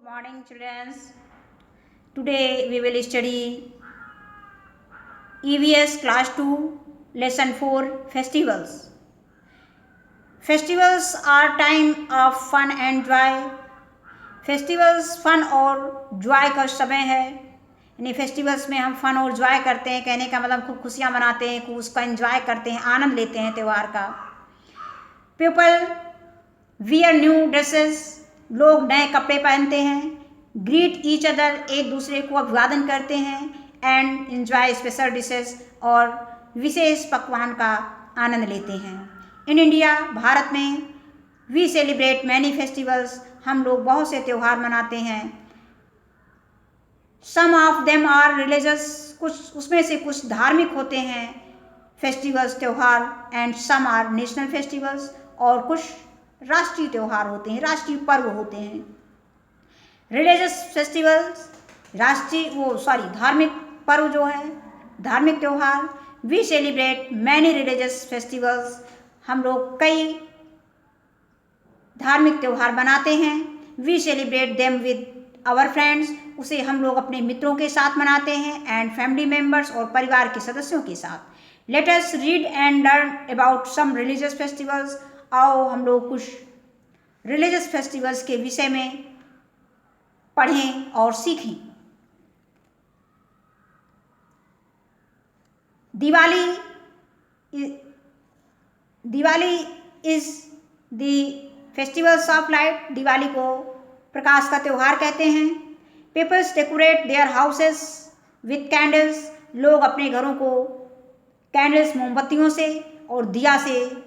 Morning, children. Today we will study EVS Class 2, Lesson 4, Festivals. Festivals are time of fun and joy. Festivals fun और joy का समय है, यानी festivals में हम फन और जॉय करते हैं। कहने का मतलब खूब खुशियाँ मनाते हैं, खूब उसका एंजॉय करते हैं, आनंद लेते हैं त्यौहार का। पीपल वियर न्यू ड्रेसेस, लोग नए कपड़े पहनते हैं। ग्रीट ईच अदर, एक दूसरे को अभिवादन करते हैं। एंड एंजॉय स्पेशल डिशेस, और विशेष पकवान का आनंद लेते हैं। इन इंडिया, भारत में, वी सेलिब्रेट मैनी फेस्टिवल्स, हम लोग बहुत से त्यौहार मनाते हैं। Some of them are religious, कुछ उसमें से कुछ धार्मिक होते हैं फेस्टिवल्स त्यौहार। And some are national festivals, और कुछ राष्ट्रीय त्यौहार होते हैं, राष्ट्रीय पर्व होते हैं। रिलीजियस फेस्टिवल्स, धार्मिक पर्व जो है, धार्मिक त्यौहार। We celebrate many religious festivals, हम लोग कई धार्मिक त्यौहार बनाते हैं। We celebrate them with our friends, उसे हम लोग अपने मित्रों के साथ मनाते हैं। एंड फैमिली मेम्बर्स, और परिवार के सदस्यों के साथ। Let us read and learn about some religious festivals, आओ हम लोग कुछ रिलीजियस फेस्टिवल्स के विषय में पढ़ें और सीखें। Diwali is the festivals of light, Diwali को प्रकाश का त्यौहार कहते हैं। Peoples decorate their houses with candles, लोग अपने घरों को कैंडल्स, मोमबत्तियों से और दिया से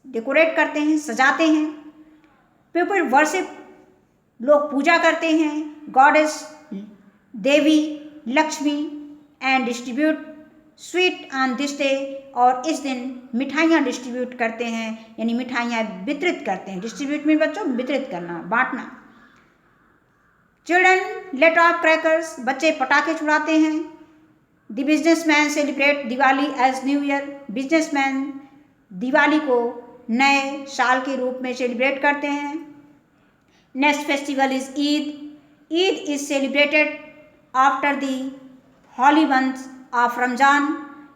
डेकोरेट करते हैं, सजाते हैं। पीपल वर्शिप, लोग पूजा करते हैं goddess, Devi Lakshmi. And distribute sweet on this day, और इस दिन मिठाइयाँ डिस्ट्रीब्यूट करते हैं, यानी मिठाइयाँ वितरित करते हैं। डिस्ट्रीब्यूट में बच्चों वितरित करना, बांटना। चिल्ड्रन लेट ऑफ क्रैकर्स, बच्चे पटाखे छुड़ाते हैं। The businessman celebrate Diwali as new year, businessman Diwali को नए साल के रूप में सेलिब्रेट करते हैं। Next festival is Eid. Eid is celebrated after the holy month of Ramzan,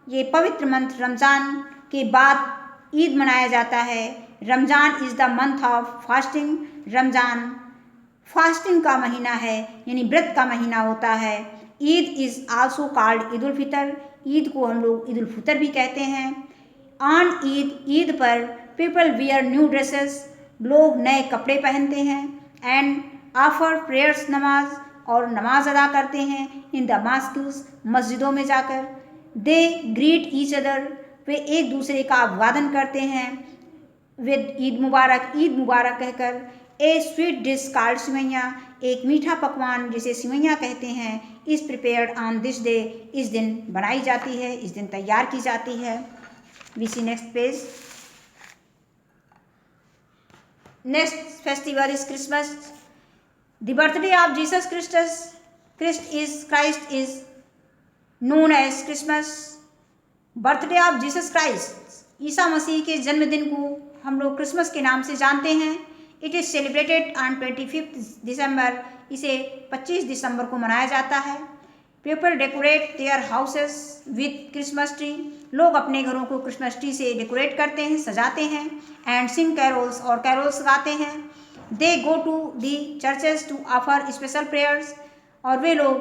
ये पवित्र मंथ रमज़ान के बाद ईद मनाया जाता है। Ramzan is the month of fasting, Ramzan fasting का महीना है, यानी व्रत का महीना होता है। Eid is also called Eid ul Fitr, Eid को हम लोग ईद उल फितर भी कहते हैं। ऑन ईद, ईद पर पीपल वियर न्यू ड्रेसेस, लोग नए कपड़े पहनते हैं। एंड ऑफर प्रेयर्स, नमाज, और नमाज अदा करते हैं। इन द मॉस्क्स, मस्जिदों में जाकर। दे ग्रीट ईच अदर, वे एक दूसरे का अभिवादन करते हैं विद ईद मुबारक कहकर। ए स्वीट डिश कॉल्ड सिवैयाँ, एक मीठा पकवान जिसे सिवैयाँ कहते हैं, is prepared on this day, इस दिन बनाई जाती है, इस दिन तैयार की जाती है। We see next page. Next festival is Christmas. The birthday of Jesus Christ is known as Christmas. Birthday of Jesus Christ, Isa Masih के जन्मदिन को हम लोग क्रिसमस के नाम से जानते हैं। इट इज़ सेलिब्रेटेड ऑन 25 दिसंबर, इसे 25 दिसंबर को मनाया जाता है। People decorate their houses with Christmas tree, लोग अपने घरों को क्रिसमस ट्री से डेकोरेट करते हैं, सजाते हैं। एंड सिंग कैरोल्स, और कैरोल्स गाते हैं। They go to the churches to offer special prayers, और वे लोग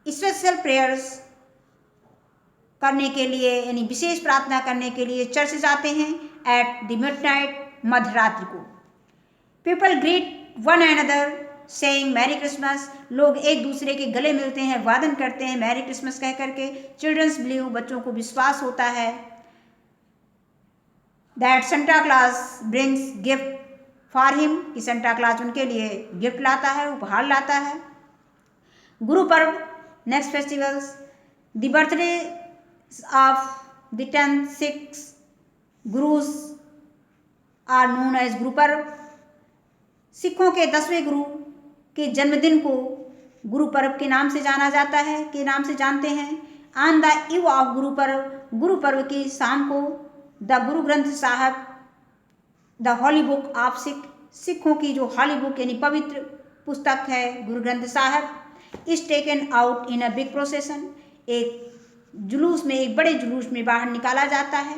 स्पेशल प्रेयर्स करने के लिए, यानी विशेष प्रार्थना करने के लिए चर्च जाते हैं। एट द मिडनाइट, मध्यरात्रि को। People greet one another saying merry Christmas, लोग एक दूसरे के गले मिलते हैं, वादन करते हैं मैरी क्रिसमस कह करके। चिल्ड्रंस बिलीव, बच्चों को विश्वास होता है that Santa Claus brings gift for him, कि सेंटा क्लॉज उनके लिए गिफ्ट लाता है, उपहार लाता है। Guru Parv, next festivals. The birthday of the 10 six gurus are known as Guru Parv, सिखों के 10वें गुरु के जन्मदिन को गुरु पर्व के नाम से जाना जाता है, के नाम से जानते हैं। On the eve of Guru Parv की शाम को द गुरु ग्रंथ साहब, द होली बुक ऑफ सिखों की जो हॉली बुक यानी पवित्र पुस्तक है गुरु ग्रंथ साहब is taken out in a big प्रोसेसन, एक जुलूस में, एक बड़े जुलूस में बाहर निकाला जाता है।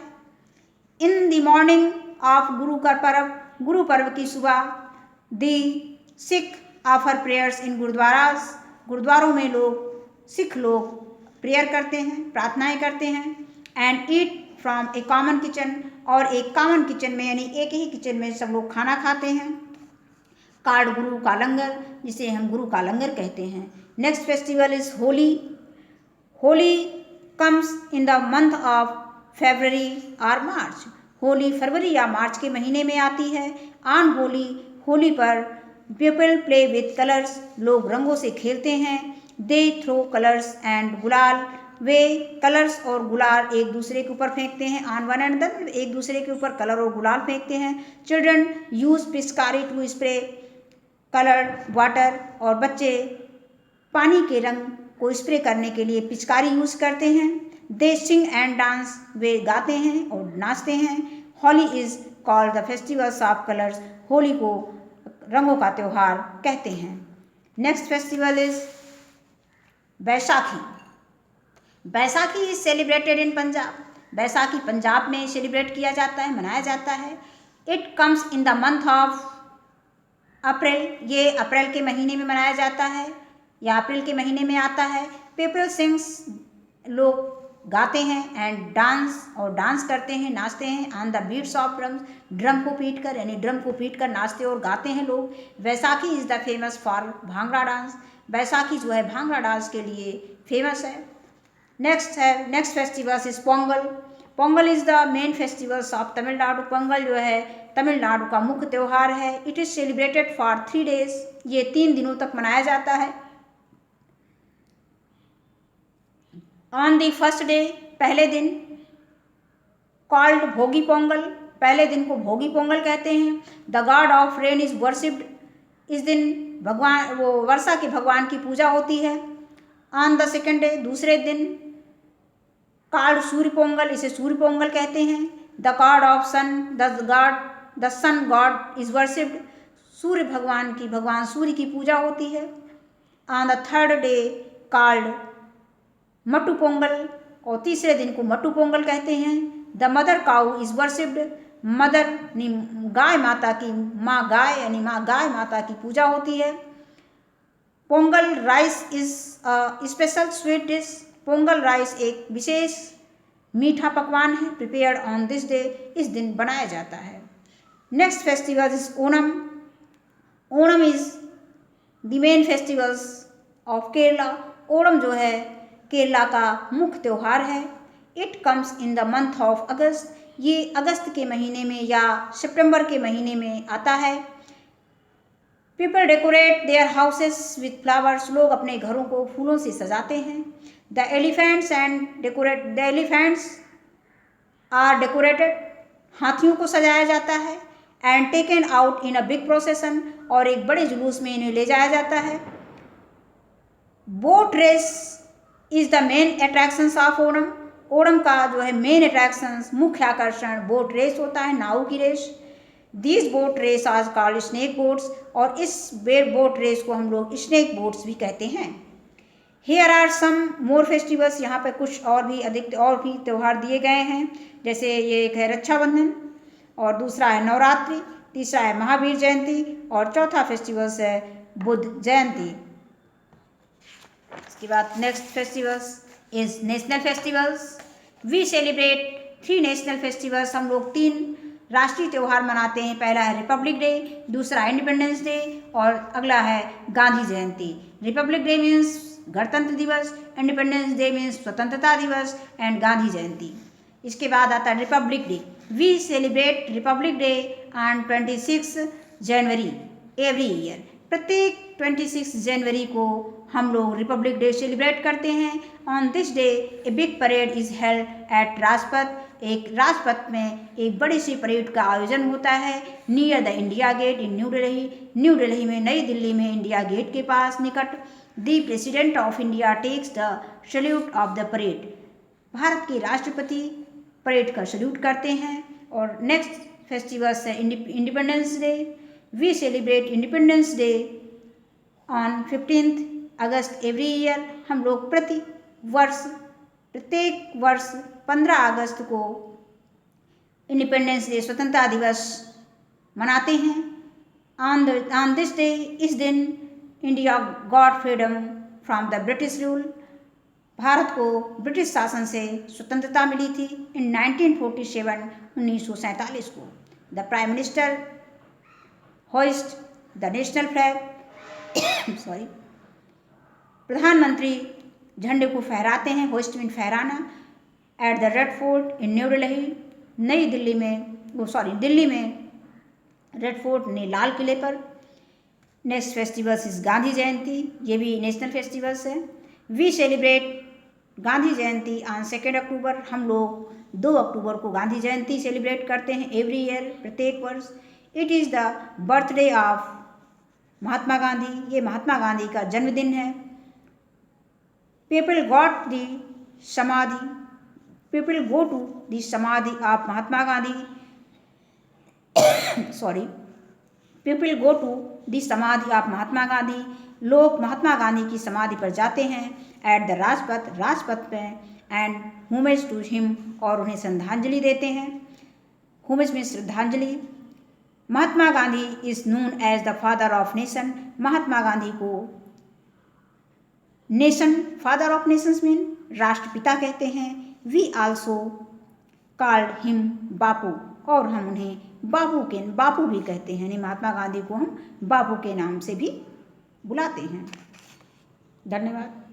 In the morning of Guru Parv की सुबह दी सिख ऑफर प्रेयर्स इन गुरुद्वारास, गुरुद्वारों में सिख लोग प्रेयर करते हैं, प्रार्थनाएं करते हैं। And eat from A common kitchen, और एक कॉमन किचन में यानी एक ही किचन में सब लोग खाना खाते हैं। कार्ड गुरु का लंगर, जिसे हम गुरु का लंगर कहते हैं। Next festival is Holi. Holi comes in the month of February और मार्च, होली फरवरी या मार्च के महीने में आती है। ऑन होली, होली पर पीपल प्ले विथ कलर्स, लोग रंगों से खेलते हैं। दे थ्रो कलर्स एंड गुलाल, वे कलर्स और गुलाल एक दूसरे के ऊपर फेंकते हैं। ऑन वन अनदर, एक दूसरे के ऊपर कलर और गुलाल फेंकते हैं। चिल्ड्रन यूज पिचकारी टू स्प्रे कलर्ड वाटर, और बच्चे पानी के रंग को स्प्रे करने के लिए पिचकारी यूज करते हैं। दे सिंग एंड डांस, वे गाते हैं और नाचते हैं। Holi is called the festivals of colours, Holi को रंगों का त्यौहार कहते हैं। Next festival is Baisakhi. Baisakhi is celebrated in Punjab, Baisakhi Punjab में सेलिब्रेट किया जाता है, मनाया जाता है। It comes in the month of April, ये अप्रैल के महीने में मनाया जाता है या अप्रैल के महीने में आता है। पीपल सिंग्स, लोग गाते हैं। एंड डांस, और डांस करते हैं, नाचते हैं। On the beats of drums, drum को पीट कर, यानी ड्रम को पीट कर नाचते और गाते हैं लोग। Baisakhi is the famous for bhangra dance, Baisakhi जो है भांगड़ा डांस के लिए फेमस है। Next festivals is Pongal. Pongal is the main festivals of Tamil Nadu, Pongal जो है तमिलनाडु का मुख्य त्यौहार है। It is celebrated for 3 days, ये 3 दिनों तक मनाया जाता है। ऑन द फर्स्ट डे, पहले दिन, कॉल्ड भोगी पोंगल, पहले दिन को भोगी पोंगल कहते हैं। The god of rain is worshipped, इस दिन भगवान, वो वर्षा के भगवान की पूजा होती है। ऑन द सेकेंड डे, दूसरे दिन, कॉल्ड सूर्य पोंगल, इसे सूर्य पोंगल कहते हैं। The god of sun, the sun god is worshipped, Surya भगवान की, भगवान सूर्य की पूजा होती है। On the third day, called Mattu Pongal, और तीसरे दिन को मट्टू पोंगल कहते हैं। The mother cow is worshipped, mother गाय माता की, माँ गाय यानी माँ गाय माता की पूजा होती है। Pongal rice is special sweet dish, Pongal rice एक विशेष मीठा पकवान है। प्रिपेयर्ड ऑन दिस डे, इस दिन बनाया जाता है। Next festival is Onam. Onam is the main festivals of Kerala, Onam जो है केरला का मुख्य त्यौहार है। It comes in the month of अगस्त, ये अगस्त के महीने में या सितंबर के महीने में आता है। People decorate their houses with flowers, लोग अपने घरों को फूलों से सजाते हैं। द एलिफेंट्स आर डेकोरेटेड, हाथियों को सजाया जाता है। And taken out in a big प्रोसेसन, और एक बड़े जुलूस में इन्हें ले जाया जाता है। Boat race is the main attractions of Onam, Onam का जो है मेन अट्रैक्शंस, मुख्य आकर्षण बोट रेस होता है, नाव की रेस। These boat race are called snake boats, और इस बोट रेस को हम लोग स्नेक बोट्स भी कहते हैं। Here are some more festivals, यहाँ पे कुछ और भी अधिक और भी त्यौहार दिए गए हैं। जैसे ये एक है रक्षाबंधन, और दूसरा है नवरात्रि, तीसरा है महावीर जयंती, और चौथा फेस्टिवल्स है बुद्ध जयंती। इसके बाद next festivals is national festivals. We celebrate 3 national festivals, हम लोग 3 राष्ट्रीय त्यौहार मनाते हैं। पहला है रिपब्लिक डे, दूसरा इंडिपेंडेंस डे, और अगला है Gandhi Jayanti. Republic day means गणतंत्र दिवस, इंडिपेंडेंस डे मीन्स स्वतंत्रता दिवस, एंड गांधी जयंती। इसके बाद आता है republic day. We celebrate republic day on 26 January every year, प्रत्येक 26 जनवरी को हम लोग रिपब्लिक डे सेलिब्रेट करते हैं। On this day a big parade is held at Rajpath, एक राजपथ में एक बड़ी सी परेड का आयोजन होता है। Near the India gate in new Delhi, new Delhi में, नई दिल्ली में इंडिया गेट के पास निकट। The president of India takes the salute of the parade, भारत के राष्ट्रपति परेड का सल्यूट करते हैं। और नेक्स्ट फेस्टिवल्स है independence day. We celebrate independence day on 15 August every year. हम लोग प्रत्येक वर्ष 15 अगस्त को इंडिपेंडेंस डे स्वतंत्रता दिवस मनाते हैं। ऑन दिस डे, इस दिन India got freedom from the British rule. Bharat को ब्रिटिश शासन से स्वतंत्रता मिली थी इन 1947 1947 को। The prime minister hoist the national flag sorry प्रधानमंत्री झंडे को फहराते हैं, होइस्ट मीन फहराना, at the Red Fort in new Delhi, Delhi में रेड फोर्ट ने लाल किले पर। Next festivals is Gandhi Jayanti, ये भी नेशनल फेस्टिवल्स है। We celebrate Gandhi Jayanti on 2 October. हम लोग 2 अक्टूबर को गांधी जयंती सेलिब्रेट करते हैं एवरी ईयर, प्रत्येक वर्ष। It is the birthday of Mahatma Gandhi, ये महात्मा गांधी का जन्मदिन है। People go to the samadhi of Mahatma Gandhi people go to the samadhi of Mahatma Gandhi. लोग महात्मा गांधी की समाधि पर जाते हैं एट द राजपथ में, एंड होमेज टू हिम, और उन्हें श्रद्धांजलि देते हैं। होमेज में श्रद्धांजलि। Mahatma Gandhi is known as the father of nation. Mahatma Gandhi को फादर ऑफ नेशंस मीन राष्ट्रपिता कहते हैं। We also called him Bapu, और हम उन्हें बापू भी कहते हैं, यानी महात्मा गांधी को हम बापू के नाम से भी बुलाते हैं। धन्यवाद।